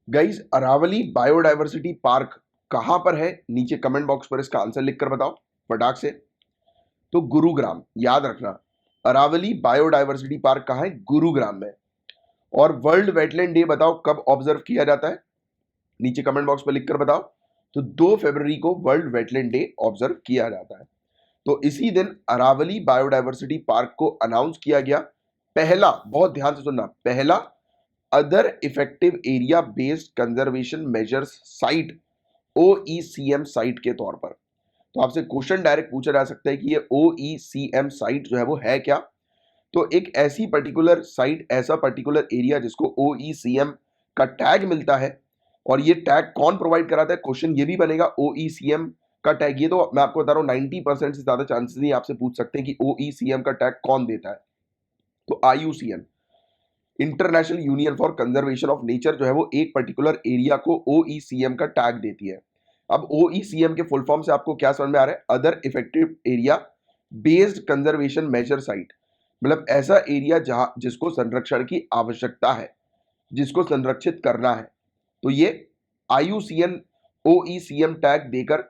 Guys, Aravalli biodiversity park कहां पर है? नीचे कमेंट बॉक्स पर इसका आंसर लिखकर बताओ फटाक से। तो गुरुग्राम, याद रखना। अरावली बायोडायवर्सिटी पार्क कहां है? गुरुग्राम में। और वर्ल्ड वेटलैंड डे बताओ कब ऑब्जर्व किया जाता है? नीचे कमेंट बॉक्स पर लिखकर बताओ। तो 2 फरवरी को वर्ल्ड वेटलैंड डे ऑब्जर्व किया जाता है। तो इसी दिन अरावली बायोडायवर्सिटी पार्क को अनाउंस किया गया। पहला, बहुत ध्यान से सुनना, पहला other effective area based conservation measures site, OECM site के तौर पर। तो आपसे क्वेश्चन डायरेक्ट पूछा जा सकता है कि ये ओईसीएम साइट जो है वो है क्या? तो एक ऐसी पर्टिकुलर साइट, ऐसा पर्टिकुलर एरिया जिसको ओईसीएम का टैग मिलता है। और ये टैग कौन प्रोवाइड कराता है? क्वेश्चन ये भी बनेगा, ओईसीएम का टैग। ये तो मैं आपको बता रहा हूँ 90% से ज्यादा चांसेस ही आपसे पूछ सकते हैं कि ओईसीएम का टैग कौन देता है। तो IUCN, international union for conservation of nature, जो है वो एक पर्टिकुलर एरिया को ओईसीएम का टैग देती है। अब ओईसीएम के फुल फॉर्म से आपको क्या समझ में आ रहा है? Other effective area based conservation measure site. मतलब ऐसा एरिया जहां जिसको संरक्षण की आवश्यकता है, जिसको संरक्षित करना है। तो ये आईयूसीएन ओईसीएम टैग देकर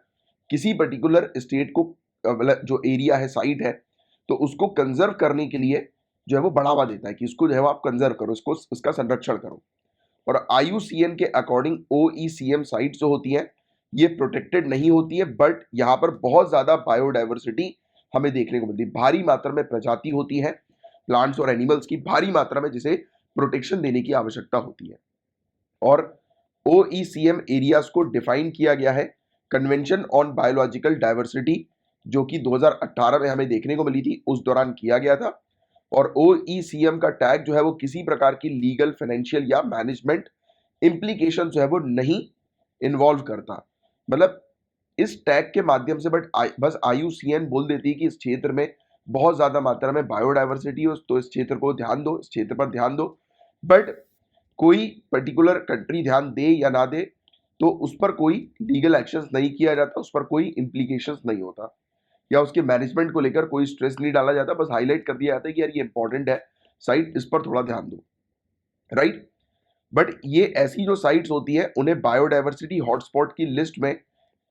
किसी पर्टिकुलर स्टेट को, मतलब जो एरिया है, साइट है, तो उसको कंजर्व करने के लिए जो है वो बढ़ावा देता है कि इसको जो है वो आप कंजर्व करो, इसको इसका संरक्षण करो। और आईयूसीएन के अकॉर्डिंग ओईसीएम साइट जो होती है ये प्रोटेक्टेड नहीं होती है, बट यहाँ पर बहुत ज्यादा बायोडाइवर्सिटी हमें देखने को मिलती है। भारी मात्रा में प्रजाति होती है प्लांट्स और एनिमल्स की, भारी मात्रा में, जिसे प्रोटेक्शन देने की आवश्यकता होती है। और ओईसीएम एरियाज को डिफाइन किया गया है कन्वेंशन ऑन बायोलॉजिकल डाइवर्सिटी, जो कि 2018 में हमें देखने को मिली थी, उस दौरान किया गया था। और ओईसीएम का टैग जो है वो किसी प्रकार की लीगल, फाइनेंशियल या मैनेजमेंट इंप्लीकेशन जो है वो नहीं इन्वॉल्व करता। मतलब इस टैग के माध्यम से बस आईयूसीएन बोल देती है कि इस क्षेत्र में बहुत ज्यादा मात्रा में बायोडाइवर्सिटी हो, तो इस क्षेत्र को ध्यान दो, इस क्षेत्र पर ध्यान दो। बट कोई पर्टिकुलर कंट्री ध्यान दे या ना दे, तो उस पर कोई लीगल एक्शंस नहीं किया जाता, उस पर कोई इंप्लीकेशंस नहीं होता, या उसके मैनेजमेंट को लेकर कोई स्ट्रेस नहीं डाला जाता। बस हाईलाइट कर दिया जाता है कि यार ये इंपॉर्टेंट है साइट, इस पर थोड़ा ध्यान दो, राइट। बट ये ऐसी जो साइट्स होती है उन्हें बायोडाइवर्सिटी हॉटस्पॉट की लिस्ट में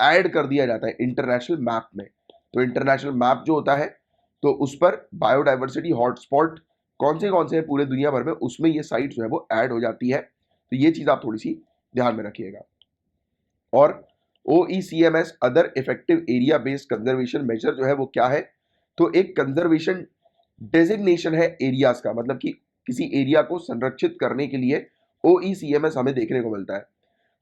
ऐड कर दिया जाता है इंटरनेशनल मैप में। तो इंटरनेशनल मैप जो होता है, तो उस पर बायोडाइवर्सिटी हॉटस्पॉट कौन से हैं पूरे दुनिया भर में, उसमें ये साइट जो है वो ऐड हो जाती है। तो ये चीज आप थोड़ी सी ध्यान में रखिएगा। और OECMS other effective area based conservation measure जो है वो क्या है? तो एक कंजर्वेशन डेजिग्नेशन है एरियाज का, मतलब कि किसी एरिया को संरक्षित करने के लिए OECMS हमें देखने को मिलता है।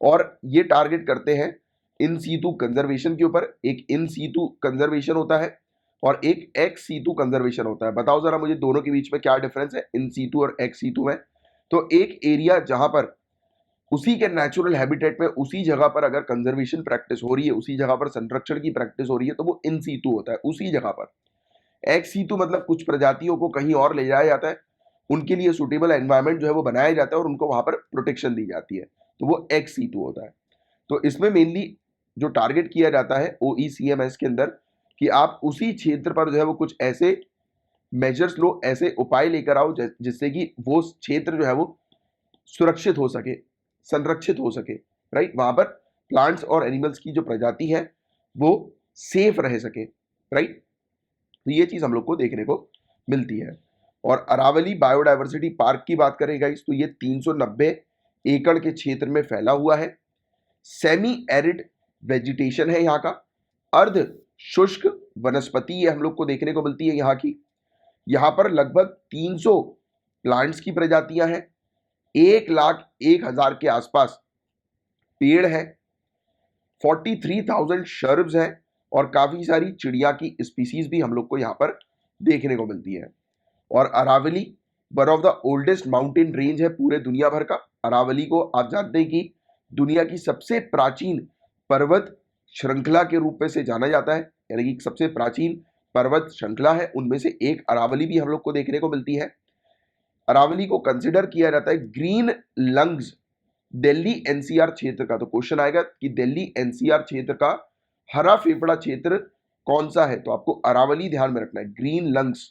और ये टारगेट करते हैं इन सीतु कंजर्वेशन के ऊपर। एक इन सीतु कंजर्वेशन होता है और एक एक्स सीतु कंजर्वेशन होता है। बताओ जरा मुझे दोनों के बीच में क्या डिफरेंस है इन सीतु और एक्स सीतु में? तो एक एरिया जहां पर उसी के नेचुरल हैबिटेट में, उसी जगह पर अगर कंजर्वेशन प्रैक्टिस हो रही है, उसी जगह पर संरक्षण की प्रैक्टिस हो रही है, तो वो इन सीतु होता है, उसी जगह पर। एक्स सीतु मतलब कुछ प्रजातियों को कहीं और ले जाया जाता है, उनके लिए सुटेबल एनवायरमेंट जो है वो बनाया जाता है और उनको वहां पर प्रोटेक्शन दी जाती है, तो वो एक्स सीतु होता है। तो इसमें मेनली जो टारगेट किया जाता है OECMS के अंदर, कि आप उसी क्षेत्र पर जो है वो कुछ ऐसे मेजर्स लो, ऐसे उपाय लेकर आओ जिससे कि वो क्षेत्र जो है वो सुरक्षित हो सके, संरक्षित हो सके, राइट। वहां पर प्लांट्स और एनिमल्स की जो प्रजाति है वो सेफ रह सके, राइट। तो ये चीज हम लोग को देखने को मिलती है। और अरावली बायोडायवर्सिटी पार्क की बात करें गाइस, तो ये 390 एकड़ के क्षेत्र में फैला हुआ है। सेमी एरिड वेजिटेशन है यहाँ का, अर्ध शुष्क वनस्पति ये हम लोग को देखने को मिलती है यहाँ की। यहाँ पर लगभग 300 प्लांट्स की प्रजातियां हैं, 1,01,000 के आसपास पेड़ है, 43,000 शर्ब्स हैं, और काफी सारी चिड़िया की स्पीसीज भी हम लोग को यहाँ पर देखने को मिलती है। और Aravalli one of the oldest mountain range है पूरे दुनिया भर का। अरावली को आप जानते हैं कि दुनिया की सबसे प्राचीन पर्वत श्रृंखला के रूप में से जाना जाता है, यानी कि सबसे प्राचीन पर्वत श्रृंखला है, उनमें से एक अरावली भी हम लोग को देखने को मिलती है। अरावली को कंसिडर किया जाता है ग्रीन लंग्स दिल्ली एनसीआर क्षेत्र का। तो क्वेश्चन आएगा कि दिल्ली एनसीआर क्षेत्र का हरा फेफड़ा क्षेत्र कौन सा है? तो आपको अरावली ध्यान में रखना है, ग्रीन लंग्स,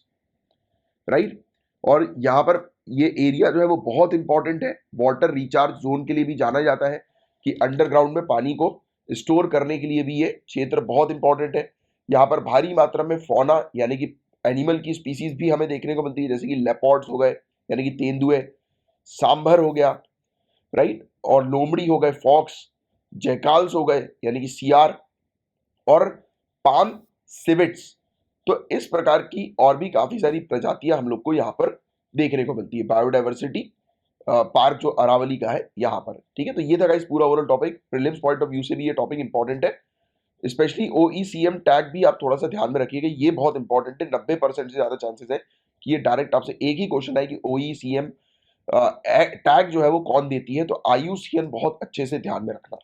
राइट। और यहां पर ये एरिया जो है वो बहुत इंपॉर्टेंट है, वाटर रिचार्ज जोन के लिए भी जाना जाता है कि अंडरग्राउंड में पानी को स्टोर करने के लिए भी ये क्षेत्र बहुत इंपॉर्टेंट है। यहाँ पर भारी मात्रा में फौना यानी कि एनिमल की स्पीसीज भी हमें देखने को मिलती है, जैसे कि लेपर्ड्स हो गए यानी कि तेंदुए, सांभर हो गया, राइट, और लोमड़ी हो गए, फॉक्स, जैकाल्स हो गए यानी कि सियार, और पाम सिविट्स। तो इस प्रकार की और भी काफी सारी प्रजातियां हम लोग को यहाँ पर देखने को मिलती है। बायोडाइवर्सिटी पार्क जो अरावली का है यहाँ पर, ठीक है। तो ये था गाइस पूरा overall topic. Prelims point of view से भी ये टॉपिक इंपॉर्टेंट है, स्पेशली ओईसीएम टैग भी आप थोड़ा सा ध्यान में रखिएगा, ये बहुत इंपॉर्टेंट है। 90% से ज्यादा चांसेस है कि ये डायरेक्ट आपसे एक ही क्वेश्चन आए कि ओईसीएम टैग जो है वो कौन देती है, तो आईयूसीएन बहुत अच्छे से ध्यान में रखना।